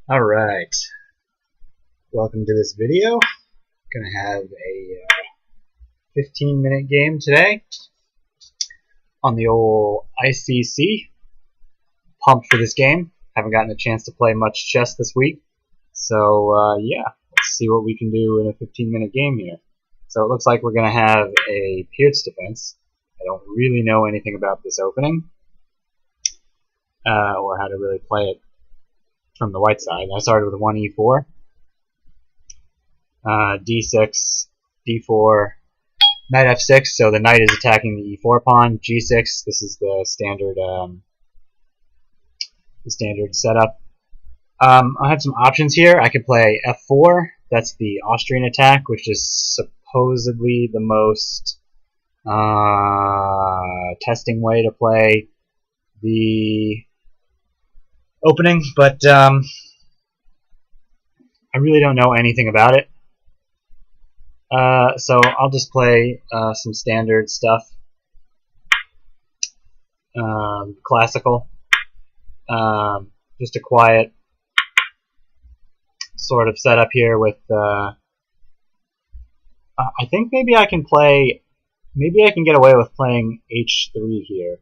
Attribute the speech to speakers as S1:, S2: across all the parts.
S1: Alright, welcome to this video. Gonna have a 15-minute game today on the old ICC. Pumped for this game. Haven't gotten a chance to play much chess this week. So yeah, let's see what we can do in a 15-minute game here. So it looks like we're gonna have a Pirc defense. I don't really know anything about this opening or how to really play it from the white side. I started with 1 e4, d6, d4, knight f6. So the knight is attacking the e4 pawn. g6. This is the standard setup. I have some options here. I could play f4. That's the Austrian attack, which is supposedly the most testing way to play the opening, but I really don't know anything about it. So I'll just play some standard stuff, classical, just a quiet sort of setup here with. I think maybe I can get away with playing h3 here.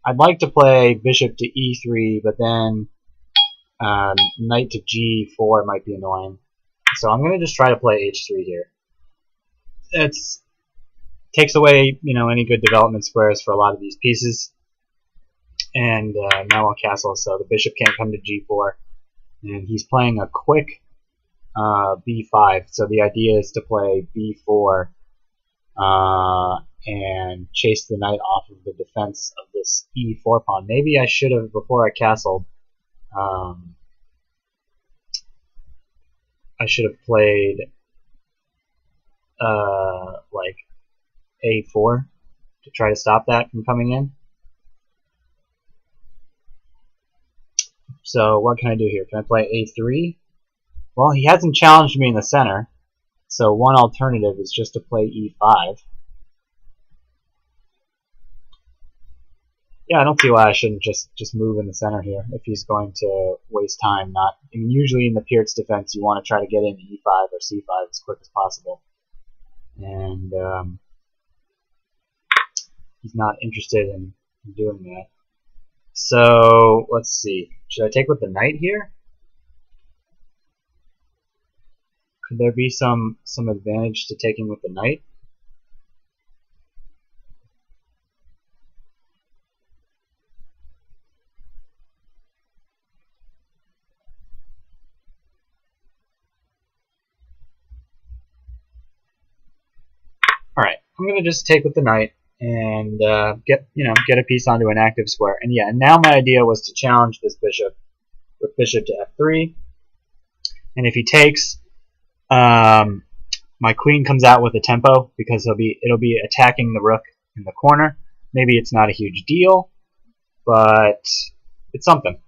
S1: I'd like to play bishop to e3, but then knight to g4 might be annoying. So I'm going to just try to play h3 here. It takes away, any good development squares for a lot of these pieces. And now on castle, so the bishop can't come to g4. And he's playing a quick b5. So the idea is to play b4 and chase the knight off of the defense of this e4 pawn. Maybe I should have, before I castled, I should have played like a4 to try to stop that from coming in. So what can I do here? Can I play a3? Well, he hasn't challenged me in the center, so one alternative is just to play e5. Yeah, I don't see why I shouldn't just move in the center here if he's going to waste time. Usually in the Pirc defense, you want to try to get into e5 or c5 as quick as possible, and he's not interested in doing that. So let's see. Should I take with the knight here? Could there be some advantage to taking with the knight? Alright, I'm going to just take with the knight and get a piece onto an active square. And yeah, now my idea was to challenge this bishop with bishop to f3. And if he takes, my queen comes out with a tempo because it'll be attacking the rook in the corner. Maybe it's not a huge deal, but it's something.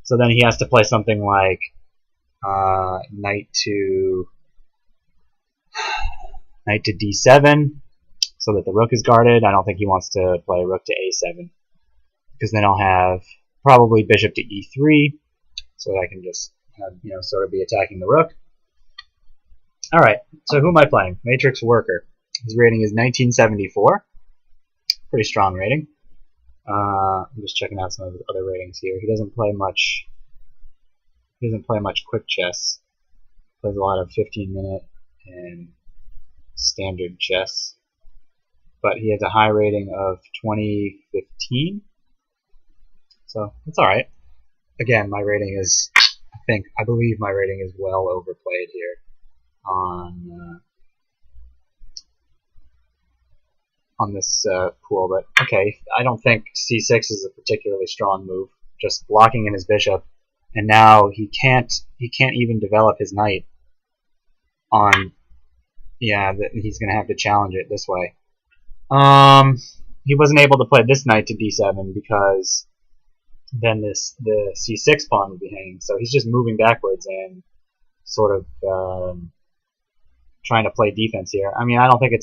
S1: So then he has to play something like knight to d7 so that the rook is guarded. I don't think he wants to play rook to a7 because then I'll have probably bishop to e3 so that I can just sort of be attacking the rook. Alright, so who am I playing? Matrix Worker. His rating is 1974. Pretty strong rating. I'm just checking out some of his other ratings here. He doesn't play much quick chess. He plays a lot of 15-minute and standard chess, but he has a high rating of 2015, so that's alright. Again, my rating is, I believe my rating is well overplayed here on this pool, but okay, I don't think c6 is a particularly strong move, just blocking in his bishop, and now he can't even develop his knight on. Yeah, he's going to have to challenge it this way. He wasn't able to play this knight to d7 because then the c6 pawn would be hanging. So he's just moving backwards and sort of trying to play defense here. I mean, I don't think I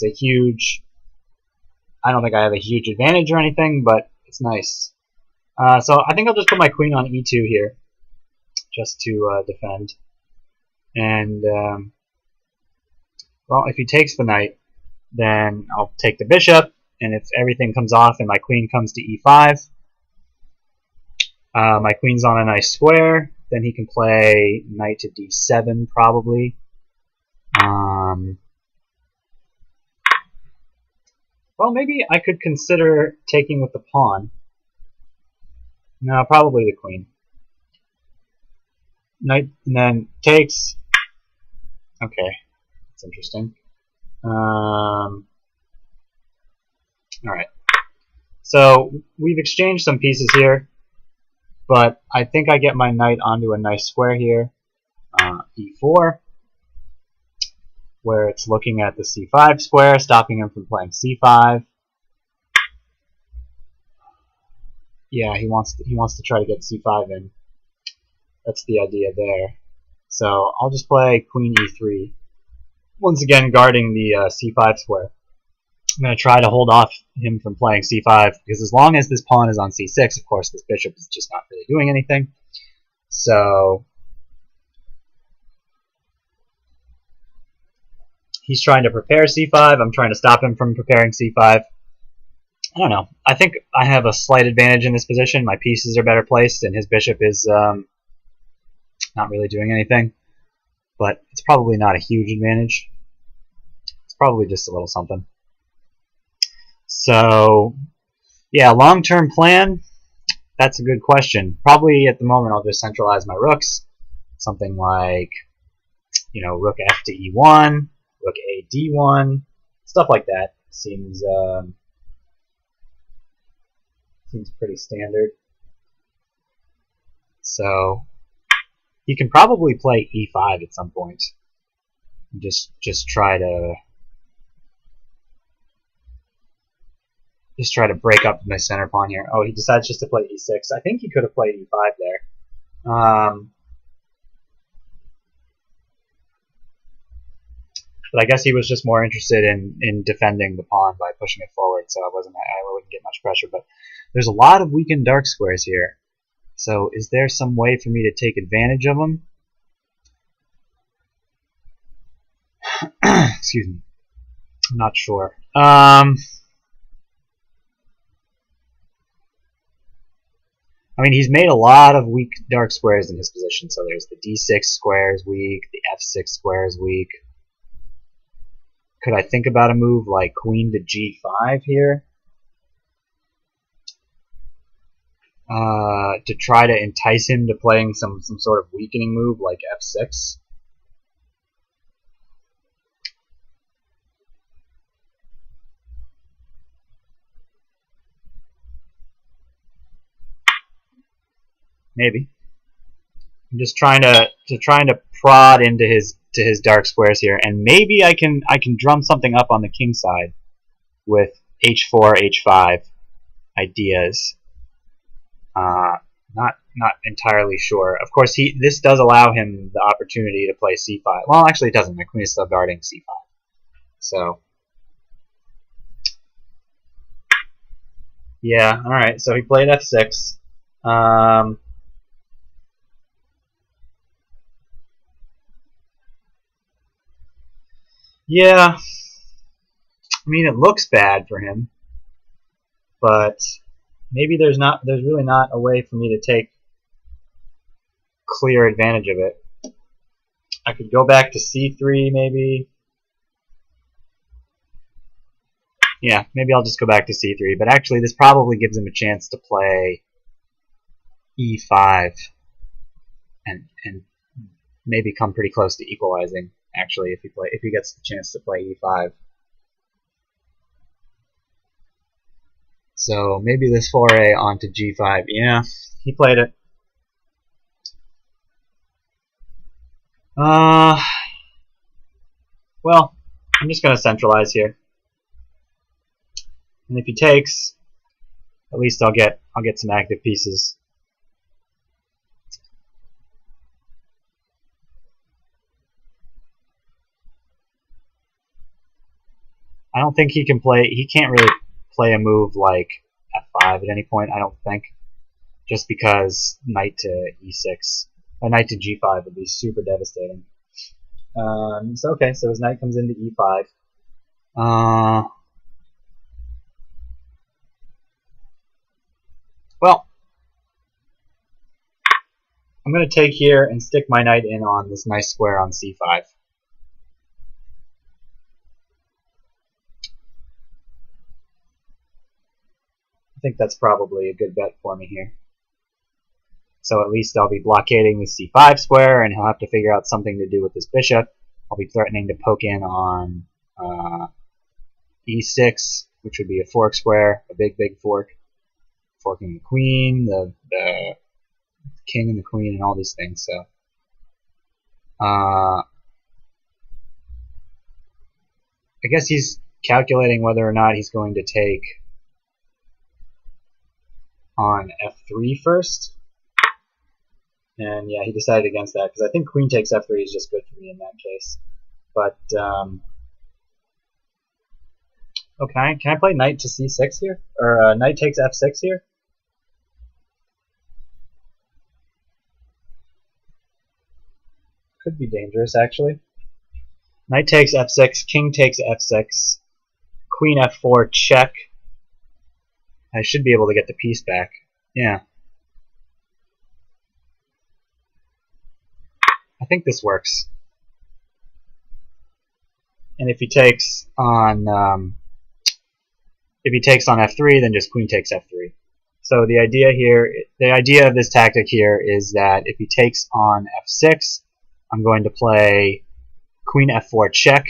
S1: have a huge advantage or anything, but it's nice. So I think I'll just put my queen on e2 here just to defend. And well, if he takes the knight, then I'll take the bishop, and if everything comes off and my queen comes to e5, my queen's on a nice square, then he can play knight to d7 probably. Well, maybe I could consider taking with the pawn. No, probably the queen. Knight, and then takes. Okay, that's interesting. Alright. So, we've exchanged some pieces here, but I think I get my knight onto a nice square here. e4, where it's looking at the c5 square, stopping him from playing c5. Yeah, he wants to try to get c5 in. That's the idea there. So I'll just play queen e3. Once again, guarding the c5 square. I'm going to try to hold off him from playing c5, because as long as this pawn is on c6, of course, this bishop is just not really doing anything. So he's trying to prepare c5. I'm trying to stop him from preparing c5. I don't know. I think I have a slight advantage in this position. My pieces are better placed, and his bishop is not really doing anything. But it's probably not a huge advantage. It's probably just a little something. So, yeah, long-term plan, that's a good question. Probably at the moment I'll just centralize my rooks. Something like, you know, rook f to e1, rook a d1, stuff like that seems pretty standard. So he can probably play e5 at some point. Just try to break up my center pawn here. Oh, he decides just to play e6. I think he could have played e5 there. But I guess he was just more interested in defending the pawn by pushing it forward, so I wouldn't get much pressure. But there's a lot of weakened dark squares here. So is there some way for me to take advantage of them? Excuse me. I'm not sure. I mean, he's made a lot of weak dark squares in his position. So there's the d6 square is weak, the f6 square is weak. Could I think about a move like queen to g5 here? To try to entice him to playing some sort of weakening move like f6? Maybe. I'm just trying to prod into his dark squares here, and maybe I can drum something up on the king side with h4, h5 ideas. Not entirely sure. Of course, this does allow him the opportunity to play c5. Well, actually, it doesn't. My queen is still guarding c5. So, yeah. All right. So he played f6. Yeah, I mean, it looks bad for him, but maybe there's really not a way for me to take clear advantage of it. I could go back to c3 maybe. Yeah, maybe I'll just go back to c3, but actually this probably gives him a chance to play e5 and maybe come pretty close to equalizing. Actually, if he gets the chance to play e5. So maybe this foray onto g5. Yeah, he played it. Well, I'm just going to centralize here. And if he takes, at least I'll get some active pieces. I don't think he can play. He can't really play a move like f5 at any point, I don't think. Just because knight to e6. A knight to g5 would be super devastating. So okay, so his knight comes into e5. Well, I'm going to take here and stick my knight in on this nice square on c5. I think that's probably a good bet for me here. So at least I'll be blockading the c5 square, and he'll have to figure out something to do with this bishop. I'll be threatening to poke in on e6, which would be a fork square, a big, big fork. Forking the queen, the king and the queen, and all these things. So, I guess he's calculating whether or not he's going to take on f3 first. And yeah, he decided against that because I think queen takes f3 is just good for me in that case. But okay, can I play knight to c6 here, or knight takes f6 here? Could be dangerous, actually. Knight takes f6, king takes f6, queen f4, check. I should be able to get the piece back. Yeah. I think this works. And if he takes on f3, then just queen takes f3. So the idea of this tactic here is that if he takes on f6, I'm going to play queen f4 check,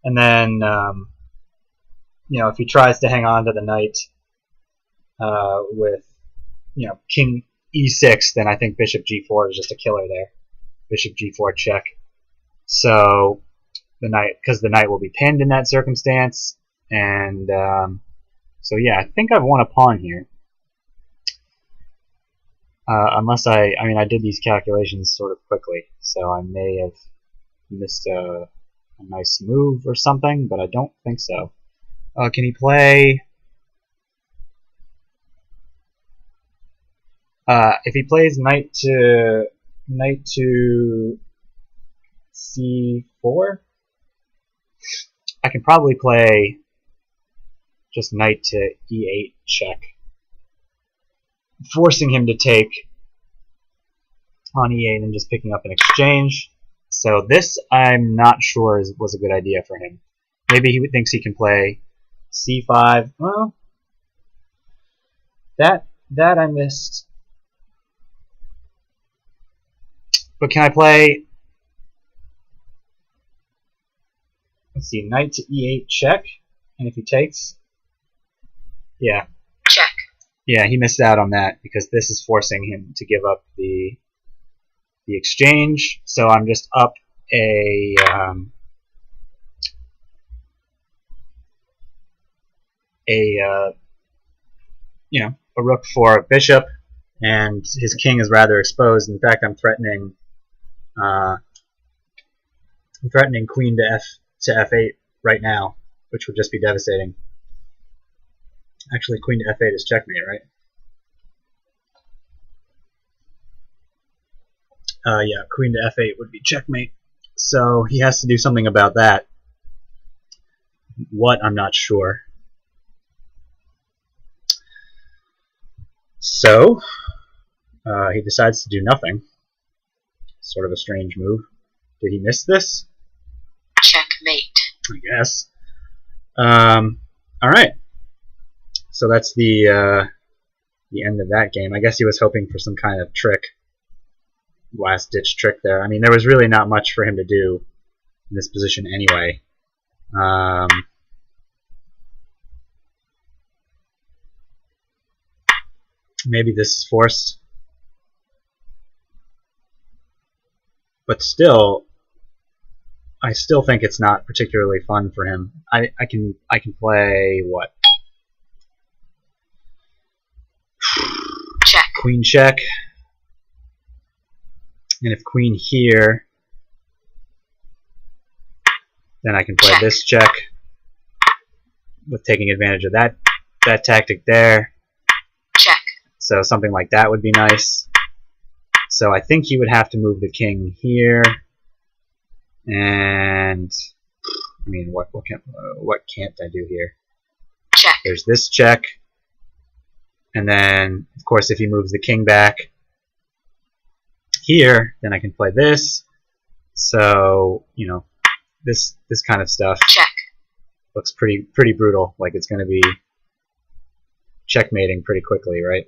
S1: and then if he tries to hang on to the knight with king e6, then I think bishop g4 is just a killer there. Bishop g4 check. So because the knight will be pinned in that circumstance, and so yeah, I think I've won a pawn here. Unless I did these calculations sort of quickly, so I may have missed a nice move or something, but I don't think so. Can he play? If he plays knight to c4, I can probably play just knight to e8 check, forcing him to take on e8 and just picking up an exchange. So this, I'm not sure was a good idea for him. Maybe he thinks he can play c5. Well, that I missed. But can I play? Let's see, knight to e8 check, and if he takes, yeah.
S2: Check.
S1: Yeah, he missed out on that because this is forcing him to give up the exchange. So I'm just up a rook for a bishop, and his king is rather exposed. In fact, I'm threatening queen to f8 right now, which would just be devastating. Actually, queen to f8 is checkmate, right? Yeah, queen to f8 would be checkmate. So he has to do something about that. What, I'm not sure. So he decides to do nothing. Sort of a strange move. Did he miss this?
S2: Checkmate.
S1: I guess. All right. So that's the end of that game. I guess he was hoping for some kind of trick, last-ditch trick there. I mean, there was really not much for him to do in this position anyway. Maybe this is forced, but still, I still think it's not particularly fun for him. I can play what?
S2: Check.
S1: Queen check. And if queen here, then I can play this check with taking advantage of that tactic there.
S2: Check.
S1: So something like that would be nice. So I think he would have to move the king here, and I mean, what can't I do here?
S2: Check.
S1: There's this check, and then of course if he moves the king back here, then I can play this. So you know, this kind of stuff
S2: Check.
S1: looks pretty brutal. Like it's going to be checkmating pretty quickly, right?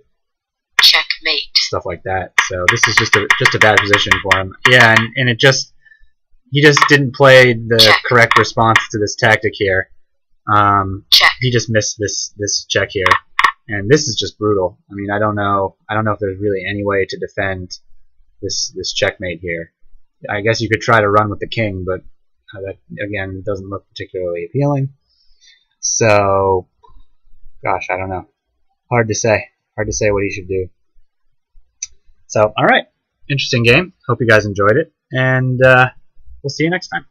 S2: Checkmate.
S1: Stuff like that. So this is just a bad position for him. Yeah, and he just didn't play the
S2: Check.
S1: correct response to this tactic here.
S2: Check.
S1: He just missed this check here, and this is just brutal. I mean, I don't know if there's really any way to defend this checkmate here. I guess you could try to run with the king, but that again doesn't look particularly appealing. So, gosh, I don't know. Hard to say. Hard to say what he should do. So, all right, interesting game. Hope you guys enjoyed it, and we'll see you next time.